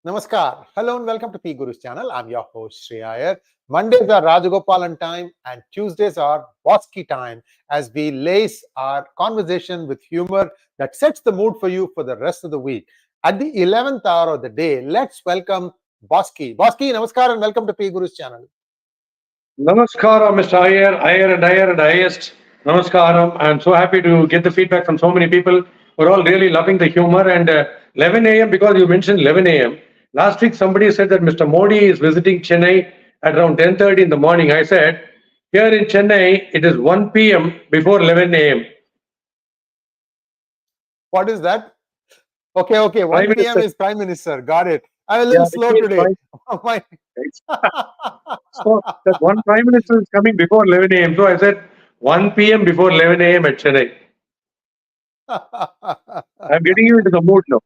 Namaskar. Hello and welcome to PGurus channel. I'm your host Sree Iyer. Mondays are 𝗤𝙧𝗵𝗀𝗻 time and Tuesdays are Bosskey time as we lace our conversation with humor that sets the mood for you for the rest of the week. At the 11th hour of the day, let's welcome Bosskey. Bosskey, namaskar and welcome to PGurus channel. Namaskaram, Mr. Iyer and highest. Namaskaram. I'm so happy to get the feedback from so many people. We're all really loving the humor. And 11 a.m., because you mentioned 11 a.m. Last week, somebody said that Mr. Modi is visiting Chennai at around 10:30 in the morning. I said, here in Chennai, it is 1 p.m. before 11 a.m. What is that? Okay. 1 p.m. is Prime Minister. Got it. I'm a little slow today. So that one Prime Minister is coming before 11 a.m. So I said 1 p.m. before 11 a.m. at Chennai. I'm getting you into the mood now.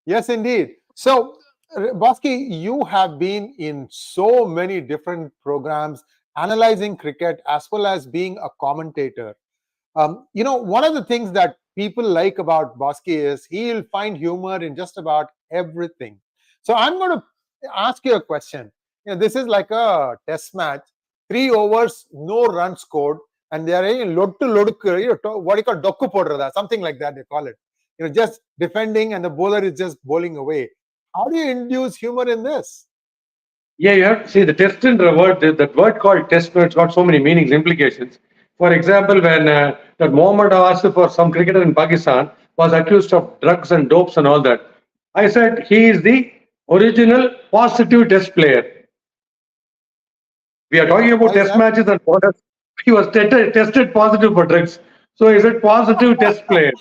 Yes, indeed. So, Bosskey, you have been in so many different programs analyzing cricket as well as being a commentator. One of the things that people like about Bosskey is he'll find humor in just about everything. So I'm going to ask you a question. This is like a test match, 3 overs, no run scored, and they are what do you call dokku podradha, something like that they call it. Just defending and the bowler is just bowling away. How do you induce humor in this? Yeah, you have to see the test in the word. That word called test, it's got so many meanings, implications. For example, when that Mohammed Asif for some cricketer in Pakistan was accused of drugs and dopes and all that, I said he is the original positive test player. We are talking about test matches and borders. He was tested positive for drugs. So he said positive test player.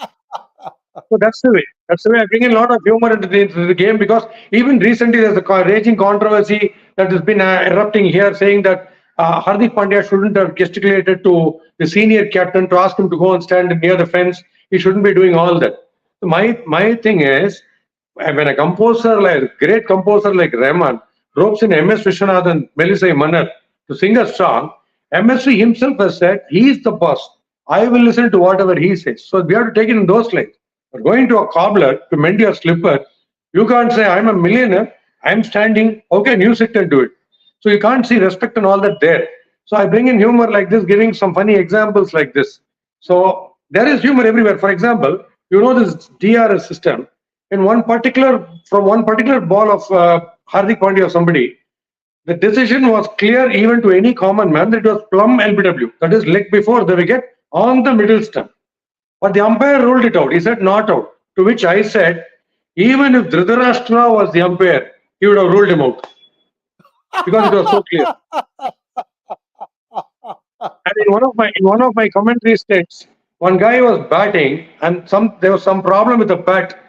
So that's the way. That's the way I bring in a lot of humor into the game, because even recently there's a raging controversy that has been erupting here, saying that 𝗤𝗧𝗵𝗀𝗀𝗀 Pandya shouldn't have gesticulated to the senior captain to ask him to go and stand near the fence. He shouldn't be doing all that. So my thing is, when a composer, like great composer like Rahman, ropes in M.S. Vishwanathan and Melisai Mannar to sing a song, MSV himself has said, he is the boss. I will listen to whatever he says. So we have to take it in those lines. But going to a cobbler to mend your slipper, you can't say, I'm a millionaire, I'm standing, how can you sit and do it? So you can't see respect and all that there. So I bring in humor like this, giving some funny examples like this. So there is humor everywhere. For example, this DRS system, in from one particular ball of Hardik Pandya or somebody, the decision was clear even to any common man that it was plumb LBW, that is leg before the wicket on the middle stump. But the umpire ruled it out. He said not out. To which I said, even if Dhritarashtra was the umpire, he would have ruled him out, because it was so clear. And in one of my commentary states, one guy was batting and there was some problem with the bat.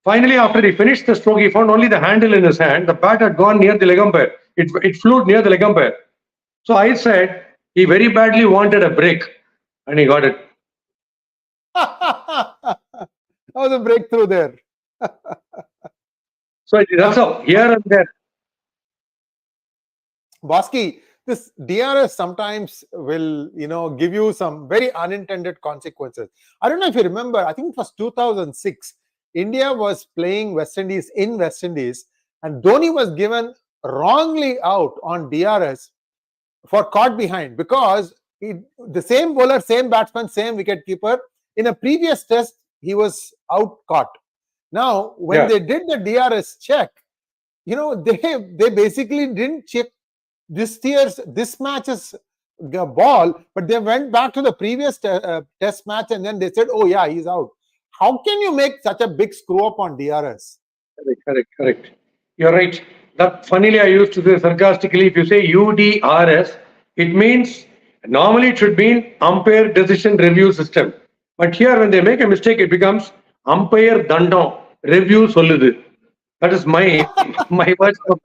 Finally, after he finished the stroke, he found only the handle in his hand. The bat had gone near the leg umpire. It flew near the leg umpire. So I said he very badly wanted a break, and he got it. That was a breakthrough there. So that's how, here and there. Bosskey, this DRS sometimes will, give you some very unintended consequences. I don't know if you remember, I think it was 2006. India was playing West Indies in West Indies, and Dhoni was given wrongly out on DRS for caught behind, because the same bowler, same batsman, same wicketkeeper, in a previous test, he was out caught. Now, when they did the DRS check, they basically didn't check this match's ball, but they went back to the previous test match and then they said, oh yeah, he's out. How can you make such a big screw up on DRS? Correct. You're right. That funnily I used to say sarcastically, if you say UDRS, it means normally it should mean umpire decision review system. But here when they make a mistake, it becomes umpire dandam review solludu. That is my version of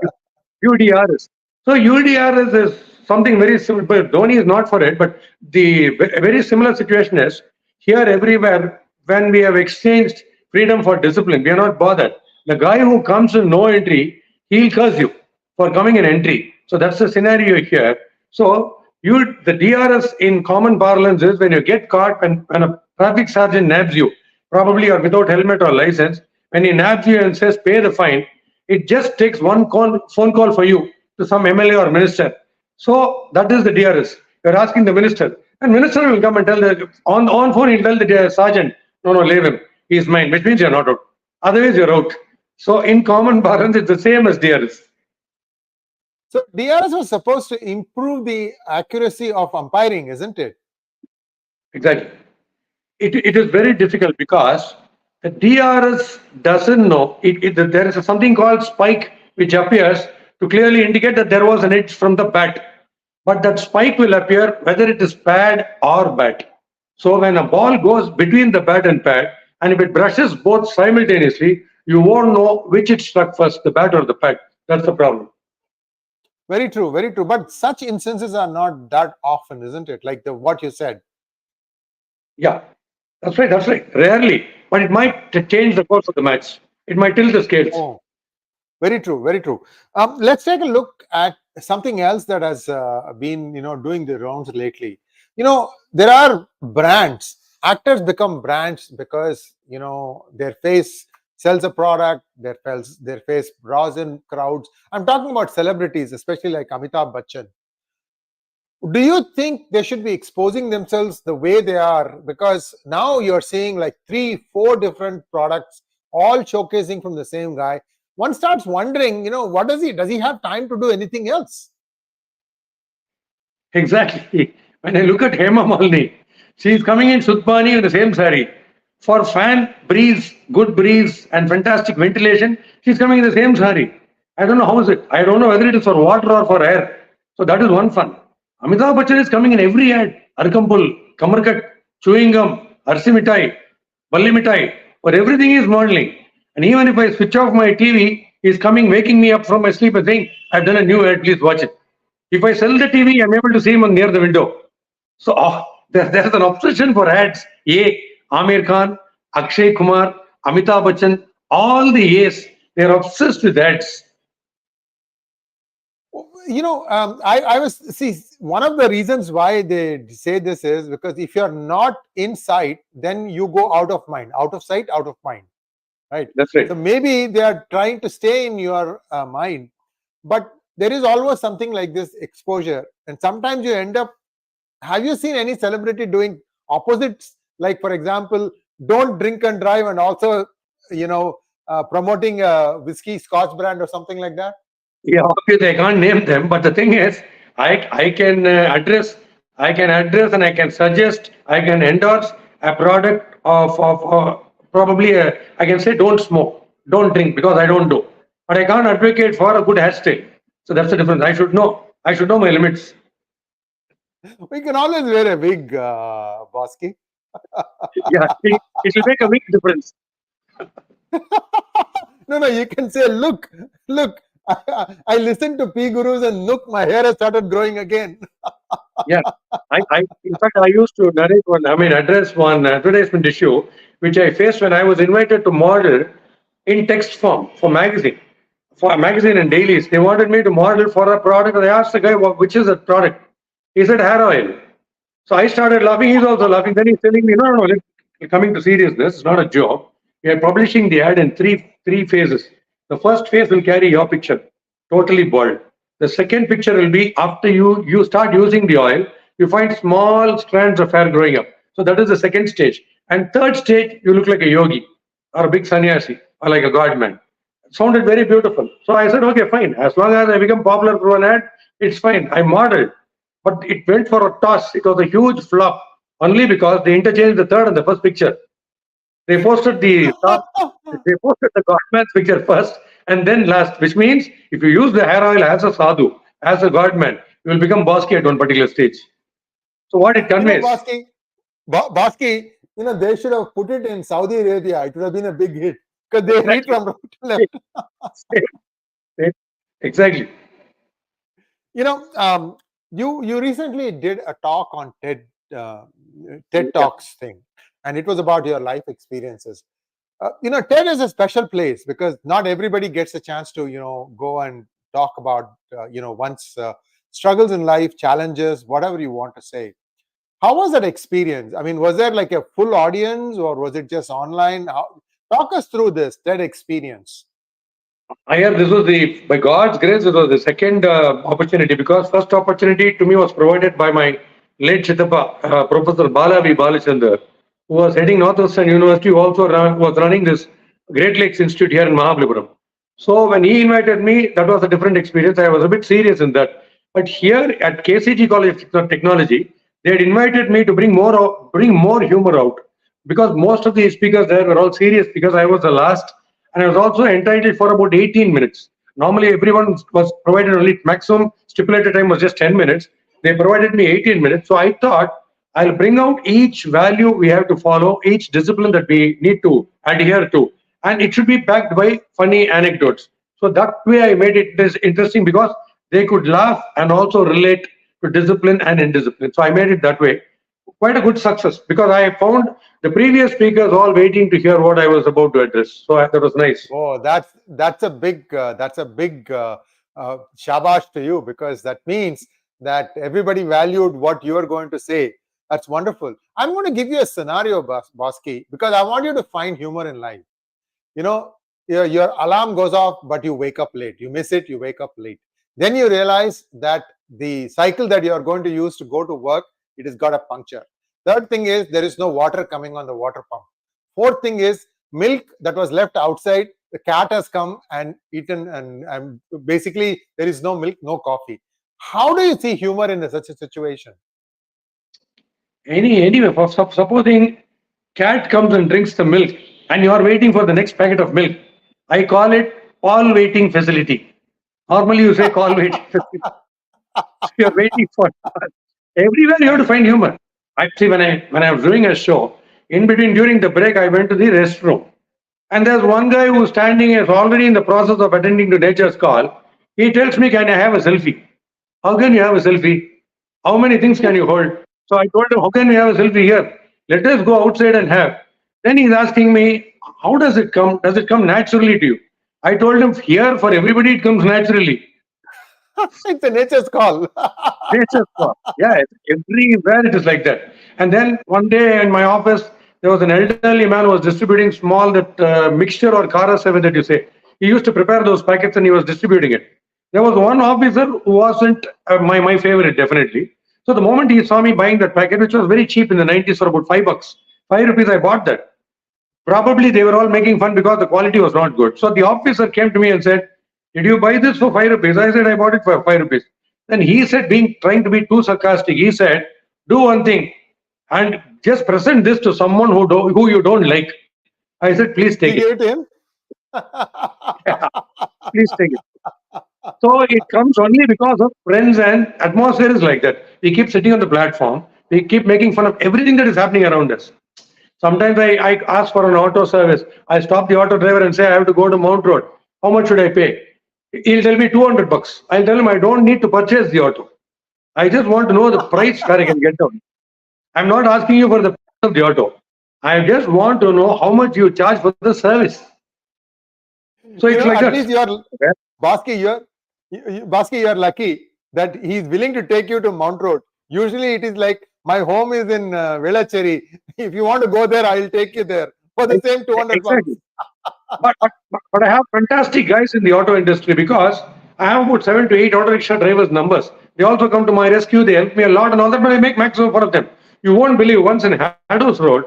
UDRS. So UDRS is something very similar, but Dhoni is not for it. But the very similar situation is here everywhere. When we have exchanged freedom for discipline, we are not bothered. The guy who comes in no entry, he'll curse you for coming in entry. So that's the scenario here. So the DRS in common parlance is when you get caught and a traffic sergeant nabs you, probably or without helmet or license. When he nabs you and says pay the fine, It just takes phone call for you to some MLA or minister. So that is the DRS. You're asking the minister, and minister will come and tell the on phone. He'll tell the sergeant, no, leave him. He's mine, which means you're not out. Otherwise, you're out. So in common parlance, it's the same as DRS. So DRS was supposed to improve the accuracy of umpiring, isn't it? Exactly. It is very difficult because the DRS doesn't know. There is something called spike which appears to clearly indicate that there was an edge from the bat. But that spike will appear whether it is pad or bat. So when a ball goes between the bat and pad, and if it brushes both simultaneously, you won't know which it struck first, the bat or the pad. That's the problem. Very true, very true. But such instances are not that often, isn't it? Like what you said. Yeah, that's right. Rarely. But it might change the course of the match. It might tilt the scales. Oh, very true, very true. Let's take a look at something else that has been, doing the rounds lately. There are brands. Actors become brands because, their face sells a product, their face draws in crowds. I'm talking about celebrities, especially like Amitabh Bachchan. Do you think they should be exposing themselves the way they are? Because now you're seeing like 3-4 different products all showcasing from the same guy. One starts wondering, what does he have time to do anything else? Exactly. When I look at Hema Malini, she is coming in Sudbani in the same saree. For fan, breeze, good breeze, and fantastic ventilation, she's coming in the same saree. I don't know how is it. I don't know whether it is for water or for air. So that is one fun. Amitabh Bachchan is coming in every ad. Arkampul, Kamarkat, chewing gum, 𝗒𝙭 𝗓𝗍, balli mithai, or everything is modeling. And even if I switch off my TV, he's coming, waking me up from my sleep and saying, I've done a new ad, please watch it. If I sell the TV, I'm able to see him near the window. So there's an obsession for ads. Aamir Khan, Akshay Kumar, Amitabh Bachchan, all the A's, they're obsessed with ads. One of the reasons why they say this is because if you're not in sight, then you go out of mind, out of sight, out of mind, right? That's right. So maybe they are trying to stay in your mind, but there is always something like this exposure, and sometimes you end up. Have you seen any celebrity doing opposites? Like, for example, don't drink and drive, and also, promoting a whiskey Scotch brand or something like that? Yeah, obviously I can't name them, but the thing is, I can address and I can suggest, I can endorse a product of probably I can say don't smoke, don't drink, because I don't do, but I can't advocate for a good hairstyle. So that's the difference. I should know my limits. We can always wear a wig, Bosskey. Yeah, it will make a big difference. No, you can say, look, I listened to PGurus and look, my hair has started growing again. Yeah, in fact, I used to address one advertisement issue which I faced when I was invited to model in text form for a magazine and dailies. They wanted me to model for a product. I asked the guy, which is that product? He said, hair oil. So I started laughing. He's also laughing. Then he's telling me, no, coming to seriousness. It's not a joke. We are publishing the ad in three phases. The first phase will carry your picture, totally bald. The second picture will be after you start using the oil, you find small strands of hair growing up. So that is the second stage. And third stage, you look like a yogi or a big sannyasi or like a god man. It sounded very beautiful. So I said, okay, fine. As long as I become popular through an ad, it's fine. I modeled. But it went for a toss. It was a huge flop only because they interchanged the third and the first picture. They posted the Godman's picture first and then last, which means if you use the hair oil as a sadhu, as a Godman, you will become Bosskey at one particular stage. So what it conveys. Bosskey, they should have put it in Saudi Arabia. It would have been a big hit because they read from right to left. Exactly. You recently did a talk on TED Talks thing, and it was about your life experiences. TED is a special place because not everybody gets a chance to go and talk about one's struggles in life, challenges, whatever you want to say. How was that experience? I mean, was there like a full audience or was it just online? Talk us through this TED experience. I hear this was by God's grace, it was the second opportunity, because first opportunity to me was provided by my late Chitappa, Professor 𝗤𝗏 𝗤𝗏𝘅, who was heading Northwestern University, who also was running this Great Lakes Institute here in Mahabalipuram. So when he invited me, that was a different experience. I was a bit serious in that. But here at KCG College of Technology, they had invited me to bring more humor out, because most of the speakers there were all serious, because I was the last, and I was also entitled for about 18 minutes. Normally, everyone was provided only maximum stipulated time was just 10 minutes. They provided me 18 minutes. So I thought I'll bring out each value we have to follow, each discipline that we need to adhere to, and it should be backed by funny anecdotes. So that way I made it interesting, because they could laugh and also relate to discipline and indiscipline. So I made it that way. Quite a good success, because I found the previous speakers all waiting to hear what I was about to address. So that was nice. Oh, that's a big shabash to you, because that means that everybody valued what you are going to say. That's wonderful. I'm going to give you a scenario, Bosskey, because I want you to find humor in life. You know, your alarm goes off, but you wake up late. You miss it, you wake up late. Then you realize that the cycle that you are going to use to go to work, it has got a puncture. Third thing is there is no water coming on the water pump. Fourth thing is milk that was left outside, the cat has come and eaten, and basically there is no milk, no coffee. How do you see humor in such a situation? Anyway, supposing cat comes and drinks the milk, and you are waiting for the next packet of milk, I call it all waiting facility. Normally, you say call waiting facility. So you are waiting for everywhere. You have to find humor. Actually, when I was doing a show, in between during the break, I went to the restroom, and there's one guy who's standing, is already in the process of attending to nature's call. He tells me, "Can I have a selfie?" How can you have a selfie? How many things can you hold? So I told him, how can we have a selfie here? Let us go outside and have. Then he's asking me, how does it come? Does it come naturally to you? I told him, here for everybody it comes naturally. It's a nature's call. Nature's call. Yeah, everywhere it is like that. And then one day in my office, there was an elderly man who was distributing small that mixture or kara seven that you say. He used to prepare those packets and he was distributing it. There was one officer who wasn't my favorite, definitely. So the moment he saw me buying that packet, which was very cheap in the 90s for about $5, 5 rupees, I bought that. Probably they were all making fun because the quality was not good. So the officer came to me and said, "Did you buy this for 5 rupees?" I said, "I bought it for 5 rupees." Then he said, trying to be too sarcastic, he said, "Do one thing and just present this to someone who you don't like." I said, "Please take You gave it to him? Yeah, please take it." So it comes only because of friends, and atmosphere is like that. We keep sitting on the platform. We keep making fun of everything that is happening around us. Sometimes I ask for an auto service. I stop the auto driver and say, I have to go to Mount Road. How much should I pay? He'll tell me $200. I'll tell him I don't need to purchase the auto. I just want to know the price where I can get down. I'm not asking you for the price of the auto. I just want to know how much you charge for the service. So it's like at that. least you are, Bosskey, you're lucky that he's willing to take you to Mount Road. Usually it is like, my home is in 𝗤𝗏𝗁. If you want to go there, I'll take you there for the same $200. Exactly. But I have fantastic guys in the auto industry, because I have about 7 to 8 auto rickshaw drivers' numbers. They also come to my rescue. They help me a lot and all that, but I make maximum fun of them. You won't believe, once in Hados Road.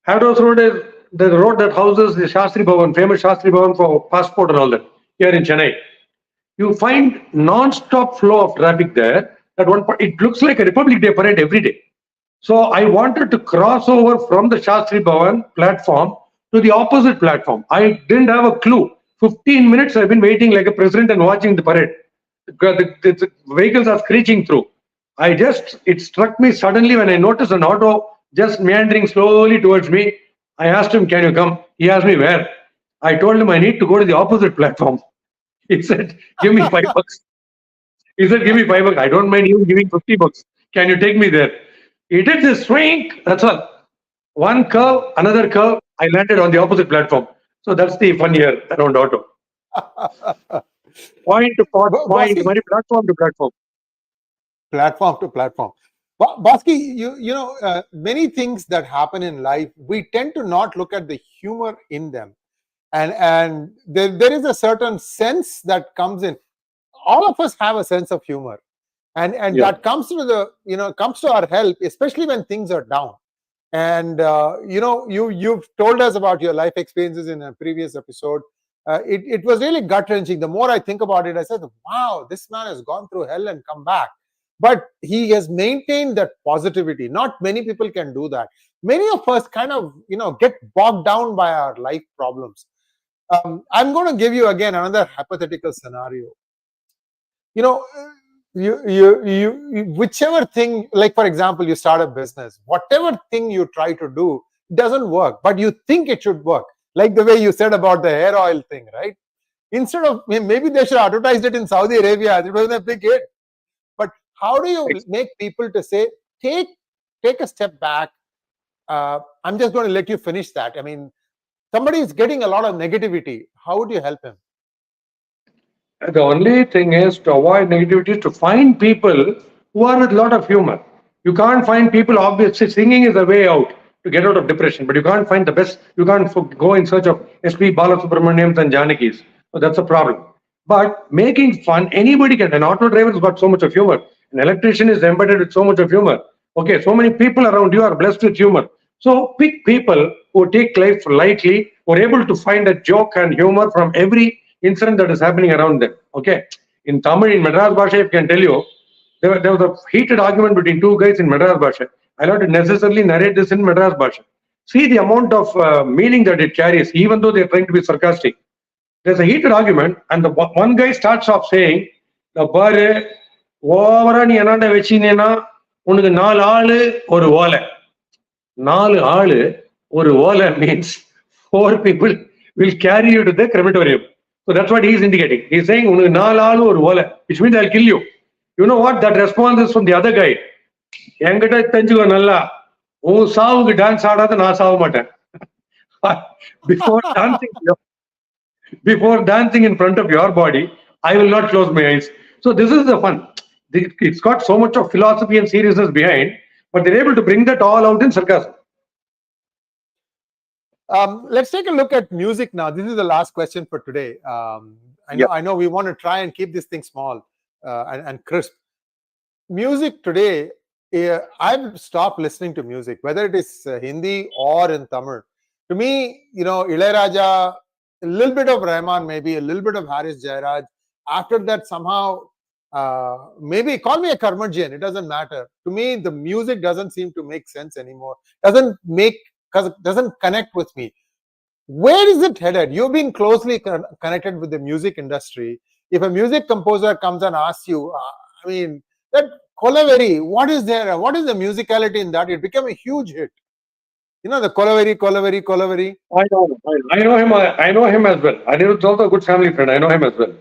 Hados Road is the road that houses the 𝗤𝙗ℎ 𝗲𝗼𝗏, famous 𝗤𝙗ℎ 𝗲𝗼𝗏 for passport and all that, here in Chennai. You find non-stop flow of traffic there. At one point, it looks like a Republic Day parade every day. So I wanted to cross over from the 𝗤𝙗ℎ 𝗲𝗼𝗏 platform to the opposite platform. I didn't have a clue. 15 minutes I've been waiting like a president and watching the parade. The vehicles are screeching through. It struck me suddenly when I noticed an auto just meandering slowly towards me. I asked him, "Can you come?" He asked me, "Where?" I told him, "I need to go to the opposite platform." He said, "Give me $5." He said, "Give me $5. I don't mind even giving $50. Can you take me there?" He did this swing. That's all. One curve, another curve. I landed on the opposite platform. So that's the fun here around auto. Point to point, platform to platform. Platform to platform. Bosskey, you know, many things that happen in life, we tend to not look at the humor in them. and there is a certain sense that comes in. All of us have a sense of humor, and that comes to comes to our help, especially when things are down. And you've told us about your life experiences in a previous episode. It was really gut-wrenching. The more I think about it, I said, wow, this man has gone through hell and come back. But he has maintained that positivity. Not many people can do that. Many of us kind of, get bogged down by our life problems. I'm going to give you again another hypothetical scenario. Whichever thing, like for example, you start a business, whatever thing you try to do doesn't work, but you think it should work. Like the way you said about the hair oil thing, right? Instead of, maybe they should advertise it in Saudi Arabia, it was a big hit. But how do you make people to say, take a step back? I'm just going to let you finish that. I mean, somebody is getting a lot of negativity. How would you help him? The only thing is to avoid negativity is to find people who are with a lot of humor. You can't find people, obviously, singing is the way out to get out of depression, but you can't find the best. You can't go in search of 𝗣𝗚𝗏 𝗤𝗚𝘅 and Janakis. So that's a problem. But making fun, anybody can. An auto driver has got so much of humor. An electrician is embedded with so much of humor. Okay, so many people around you are blessed with humor. So pick people who take life lightly, who are able to find a joke and humor from every incident that is happening around them. Okay, in Tamil, in Madras Bhasha, I can tell you, there was a heated argument between two guys in Madras Bhasha. I'll not necessarily narrate this in Madras Bhasha. See the amount of meaning that it carries, even though they're trying to be sarcastic. There's a heated argument, and the one guy starts off saying, the bar over நீ என்னடா வெச்சினேனா உனக்கு நாலு ஆளு ஒரு ஓலை. நாலு ஆளு ஒரு ஓலை means 4 people will carry you to the crematorium. So that's what he's indicating. He's saying உனக்கு நாலு ஆளு ஒரு ஓலை, which means I'll kill you. You know what? That response is from the other guy. என்கிட்ட தெரிஞ்சுக்கோ நல்லா, உன் சாவுக்கு டான்ஸ் ஆடாத நான் சாவ மாட்டேன். Before dancing in front of your body, I will not close my eyes. So this is the fun. It's got so much of philosophy and seriousness behind, but they're able to bring that all out in sarcasm. Let's take a look at music now. This is the last question for today. I know we want to try and keep this thing small and crisp. Music today, I've stopped listening to music, whether it is Hindi or in Tamil. To me, Ilayaraja, a little bit of Rahman, maybe a little bit of Haris Jayaraj. After that, somehow, maybe call me a curmudgeon, it doesn't matter. To me, the music doesn't seem to make sense anymore. Doesn't connect with me. Where is it headed? You've been closely connected with the music industry. If a music composer comes and asks you, that 𝗂𝗏𝗍𝗏, what is there? What is the musicality in that? It became a huge hit. The 𝗂𝗏𝗍𝗏𝗂𝗏𝗍𝗏. I know him as well. Anirudh is also a good family friend. I know him as well.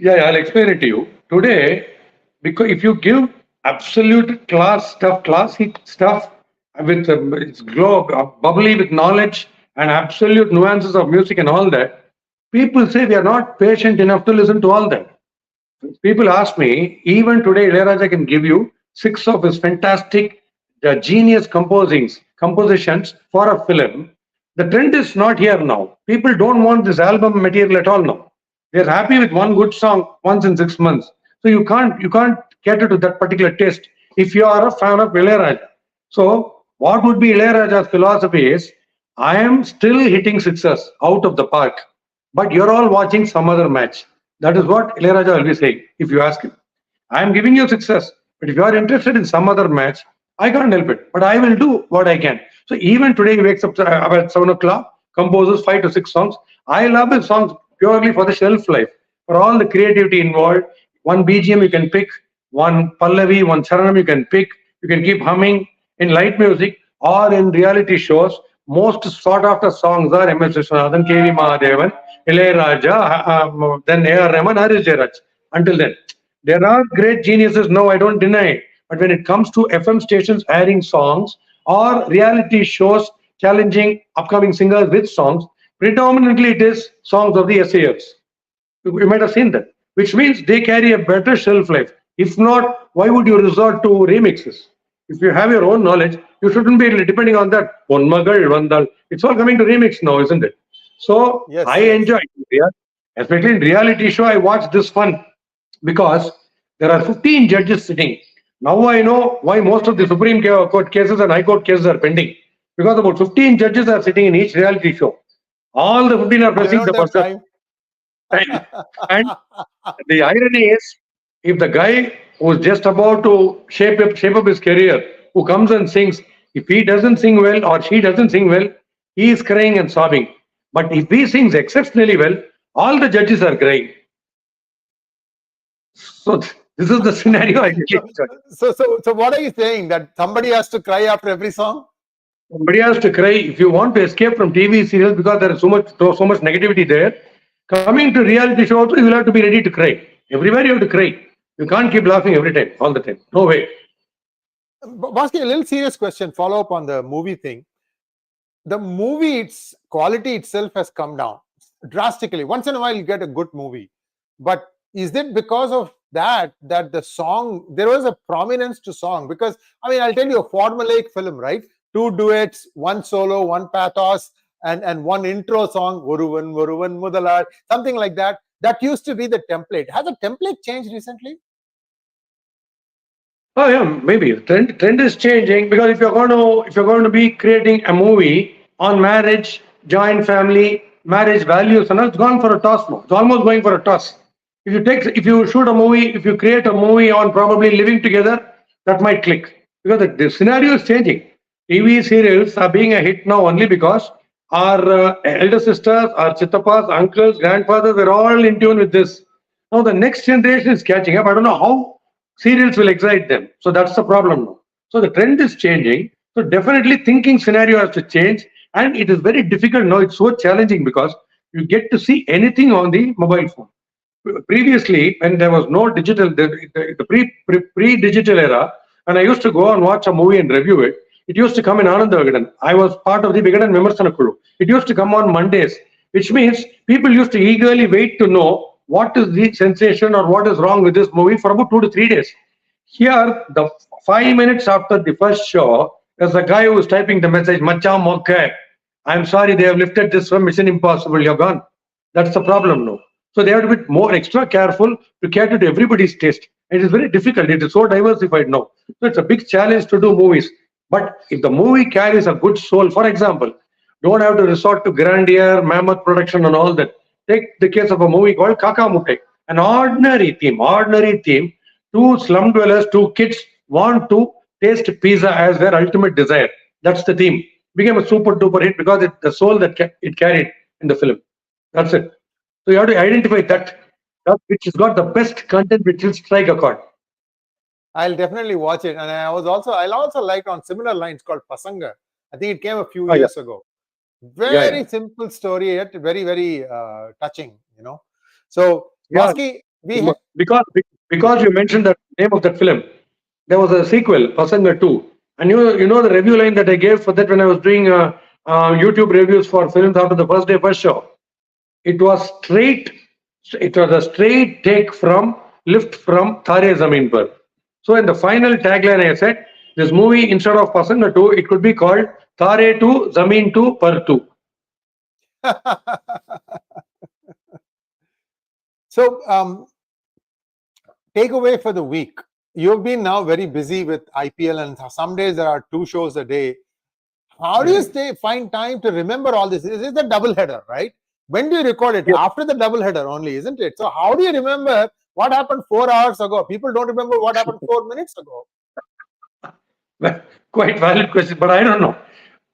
Yeah, I'll explain it to you. Today, because if you give absolute classic stuff with its bubbly with knowledge and absolute nuances of music and all that, people say we are not patient enough to listen to all that. People ask me, even today, Ilayaraja can give you 6 of his fantastic genius compositions for a film. The trend is not here now. People don't want this album material at all now. They're happy with one good song once in 6 months. So you can't cater to that particular taste if you are a fan of Ilayaraja. So what would be Ilayaraja's philosophy is, I am still hitting sixes out of the park, but you're all watching some other match. That is what Ilayaraja will be saying if you ask him. I am giving you success, but if you are interested in some other match, I can't help it, but I will do what I can. So even today he wakes up about 7 o'clock, composes 5 to 6 songs. I love his songs purely for the shelf life, for all the creativity involved. One BGM you can pick, one Pallavi, one Charanam you can pick. You can keep humming. In light music or in reality shows, most sought after songs are M.S. Vishwanathan, K.V. Mahadevan, Ilayaraja, then A.R. Rahman, Haris Jayaraj. Until then, there are great geniuses, no, I don't deny it. But when it comes to FM stations airing songs or reality shows challenging upcoming singers with songs, predominantly it is songs of the SAFs. You might have seen that, which means they carry a better shelf life. If not, why would you resort to remixes? If you have your own knowledge, you shouldn't be depending on that. It's all coming to remix now, isn't it? So Yes, I yes. enjoy it. Especially in reality show, I watch this fun because there are 15 judges sitting. Now I know why most of the Supreme Court cases and High Court cases are pending. Because about 15 judges are sitting in each reality show. All the 15 are They pressing don't the have buzzer. time. And the irony is, if the guy who's just about to shape up his career, who comes and sings, if he doesn't sing well or she doesn't sing well, he is crying and sobbing. But if he sings exceptionally well, all the judges are crying. So this is the scenario I really enjoy. So what are you saying? That somebody has to cry after every song? Somebody has to cry if you want to escape from TV serials because there is so much negativity there. Coming to reality show also, you will have to be ready to cry. Everywhere you have to cry. You can't keep laughing every time, all the time. No way. Bosskey, a little serious question. Follow up on the movie thing. The movie, its quality itself has come down drastically. Once in a while, you get a good movie, but is it because of that the song, there was a prominence to song? Because I mean, I'll tell you, a formulaic film, right? 2 duets, 1 solo, 1 pathos, and 1 intro song, Oruvan Oruvan Mudalar, something like that. That used to be the template. Has the template changed recently? Oh yeah, maybe trend is changing because if you're going to be creating a movie on marriage, joint family, marriage values, and all, it's gone for a toss now. It's almost going for a toss. If you shoot a movie, if you create a movie on probably living together, that might click because the scenario is changing. TV serials are being a hit now only because our elder sisters, our chittapas, uncles, grandfathers, they're all in tune with this. Now the next generation is catching up. I don't know how serials will excite them. So that's the problem now. So the trend is changing. So definitely thinking scenario has to change. And it is very difficult now. It's so challenging because you get to see anything on the mobile phone. Previously, when there was no digital, the pre-digital era, and I used to go and watch a movie and review it, it used to come in Ananda Vigadan. I was part of the Vigadan Vimarsana Kulu. It used to come on Mondays, which means people used to eagerly wait to know what is the sensation or what is wrong with this movie for about 2 to 3 days. Here, the 5 minutes after the first show, there's a guy who is typing the message, Macha Mokke. I'm sorry, they have lifted this from Mission Impossible. You're gone. That's the problem now. So they have to be more extra careful to cater to everybody's taste. It is very difficult. It is so diversified now. So it's a big challenge to do movies. But if the movie carries a good soul, for example, don't have to resort to grandeur, mammoth production and all that. Take the case of a movie called Kaka Mutte. An ordinary theme. 2 slum dwellers, 2 kids want to taste pizza as their ultimate desire. That's the theme. Became a super duper hit because the soul that it carried in the film. That's it. So you have to identify that which has got the best content, which will strike a chord. I'll definitely watch it. And I'll also like on similar lines called Pasanga. I think it came a few years ago. Very simple story, yet very, very touching, So, Bosskey, because you mentioned the name of that film, there was a sequel, Pasanga 2. And you know the review line that I gave for that when I was doing YouTube reviews for films after the first day, first show. It was a straight take from lift from 𝗤𝙗𝗎 Zameen Par. So in the final tagline I said, this movie instead of Pasanga 2, it could be called 𝗤𝙗𝗎 2, Zameen 2, Par 2. So, takeaway for the week. You've been now very busy with IPL, and some days there are 2 shows a day. How do you find time to remember all this? Is it the double header, right? When do you record it? Yes. After the double header only, isn't it? So how do you remember what happened 4 hours ago? People don't remember what happened 4 minutes ago. Well, quite valid question, but I don't know.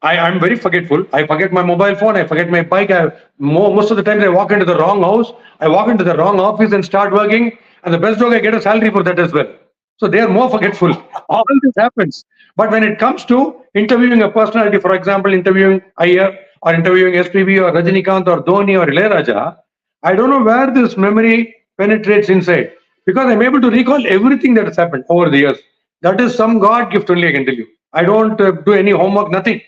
I'm very forgetful. I forget my mobile phone. I forget my bike. Most of the times I walk into the wrong house. I walk into the wrong office and start working. And the best joke, I get a salary for that as well. So they are more forgetful. All this happens. But when it comes to interviewing a personality, for example, interviewing Iyer or interviewing SPB or Rajinikanth or Dhoni or İlayaraja, I don't know where this memory penetrates inside because I'm able to recall everything that has happened over the years. That is some God gift only, I can tell you. I don't do any homework, nothing.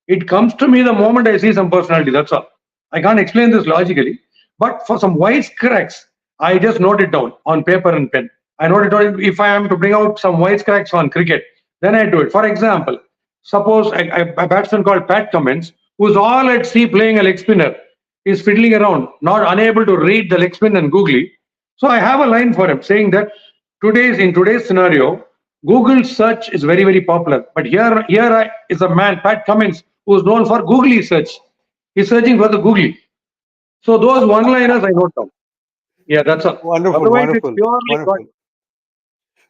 It comes to me the moment I see some personality, that's all. I can't explain this logically. But for some wisecracks, I just note it down on paper and pen. I note it down. If I am to bring out some wisecracks on cricket, then I do it. For example, suppose a batsman called Pat Cummins, who's all at sea playing a leg spinner. is fiddling around, not unable to read the leg spin and googly. So I have a line for him saying that in today's scenario, Google search is very, very popular. But here is a man, Pat Cummins, who is known for googly search. He's searching for the googly. So those one-liners I note down. Yeah, that's all. Wonderful, Otherwise, wonderful, it's purely wonderful.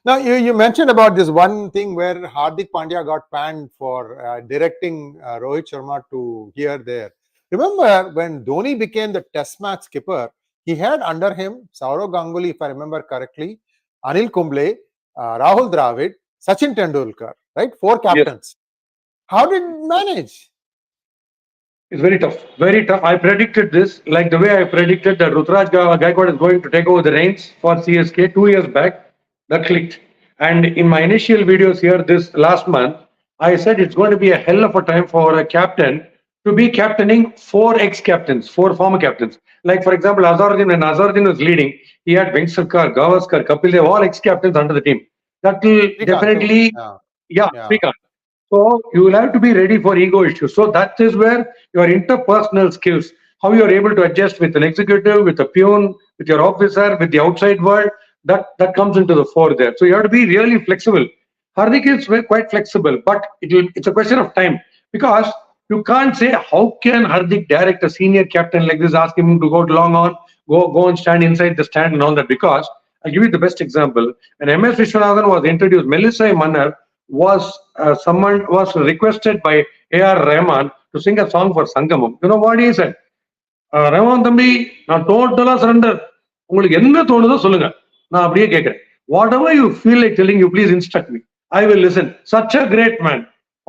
Now, you mentioned about this one thing where 𝗣𝗚𝗿 Pandya got banned for directing Rohit Sharma to here, there. Remember when Dhoni became the Test match skipper, he had under him Sourav Ganguly, if I remember correctly, Anil Kumble, Rahul Dravid, Sachin Tendulkar, right? 4 captains. Yes. How did he manage? It's very tough. Very tough. I predicted this, like the way I predicted that Ruturaj Gaikwad is going to take over the reins for CSK 2 years back. That clicked. And in my initial videos here this last month, I said it's going to be a hell of a time for a captain to be captaining 4 ex-captains, 4 former captains. Like, for example, Azharuddin, when Azharuddin was leading, he had Venkateshwar, Gavaskar, Kapil Dev, all ex-captains under the team. That will definitely, Srikanth. So you will have to be ready for ego issues. So that is where your interpersonal skills, how you are able to adjust with an executive, with a peon, with your officer, with the outside world, that comes into the fore there. So you have to be really flexible. Hardik is quite flexible, but it's a question of time, because you can't say how can Hardik direct a senior captain like this, ask him to go long on, go and stand inside the stand and all that. Because I'll give you the best example. When MS Vishwanathan was introduced, Melissa Mannar was requested by A.R. Rahman to sing a song for Sangamam. You know what he said? Rahman Thambi, na totally surrender. உங்களுக்கு என்ன தோணுதோ சொல்லுங்க, நான் அப்படியே கேட்கிறேன். Whatever you feel like telling, you please instruct me. I will listen. Such a great man.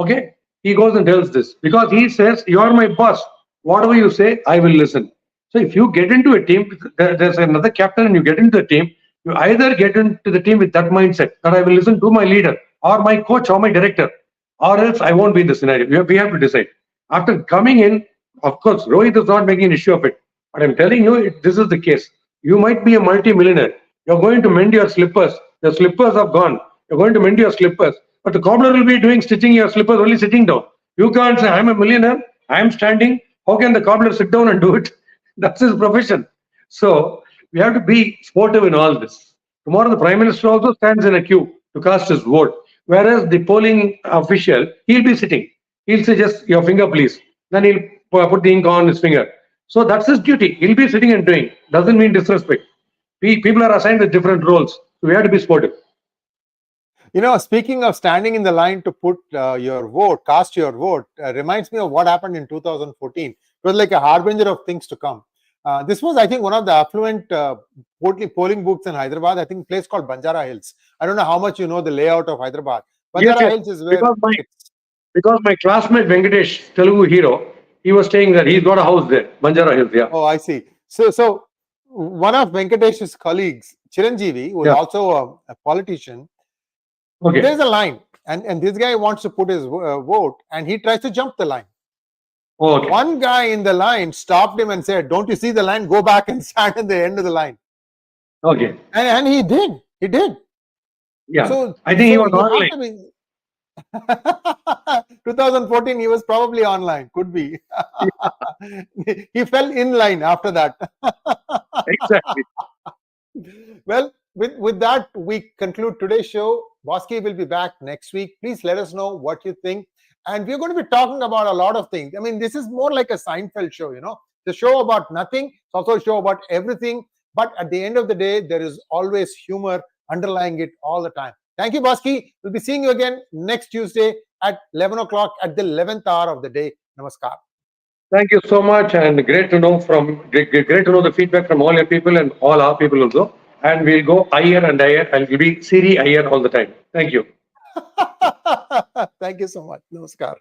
Okay? He goes and tells this because he says, you are my boss. Whatever you say, I will listen. So if you get into a team, there's another captain and you get into the team, you either get into the team with that mindset that I will listen to my leader or my coach or my director, or else I won't be in the scenario. We have to decide. After coming in, of course, Rohit is not making an issue of it. But I'm telling you, this is the case. You might be a multi-millionaire. You're going to mend your slippers. Your slippers are gone. You're going to mend your slippers. But the cobbler will be stitching your slippers only sitting down. You can't say, I'm a millionaire, I'm standing. How can the cobbler sit down and do it? That's his profession. So we have to be sportive in all this. Tomorrow the Prime Minister also stands in a queue to cast his vote. Whereas the polling official, he'll be sitting. He'll say, just your finger, please. Then he'll put the ink on his finger. So that's his duty. He'll be sitting and doing. Doesn't mean disrespect. People are assigned with different roles. So we have to be sportive. You know, speaking of standing in the line to put your vote, cast your vote, reminds me of what happened in 2014. It was like a harbinger of things to come. This was, I think, one of the affluent polling booths in Hyderabad. I think a place called Banjara Hills. I don't know how much you know the layout of Hyderabad. Banjara Hills is where... Because my classmate Venkatesh, Telugu hero, he was staying there. He's got a house there, Banjara Hills, yeah. Oh, I see. So one of Venkatesh's colleagues, Chiranjeevi, who is also a politician, there's a line, and this guy wants to put his vote, and he tries to jump the line. One guy in the line stopped him and said, don't you see the line? Go back and stand at the end of the line. Okay. And he did. He did. Yeah. So, I think he was online. 2014, he was probably online. Could be. He fell in line after that. Exactly. Well, with that, we conclude today's show. Bosskey will be back next week. Please let us know what you think. And we're going to be talking about a lot of things. I mean, this is more like a Seinfeld show, you know. The show about nothing. It's also a show about everything. But at the end of the day, there is always humor underlying it all the time. Thank you, Bosskey. We'll be seeing you again next Tuesday at 11 o'clock at the 11th hour of the day. Namaskar. Thank you so much, and great to know the feedback from all your people and all our people also. And we'll go higher and higher, and we'll be Sree Iyer all the time. Thank you. Thank you so much. Namaskar.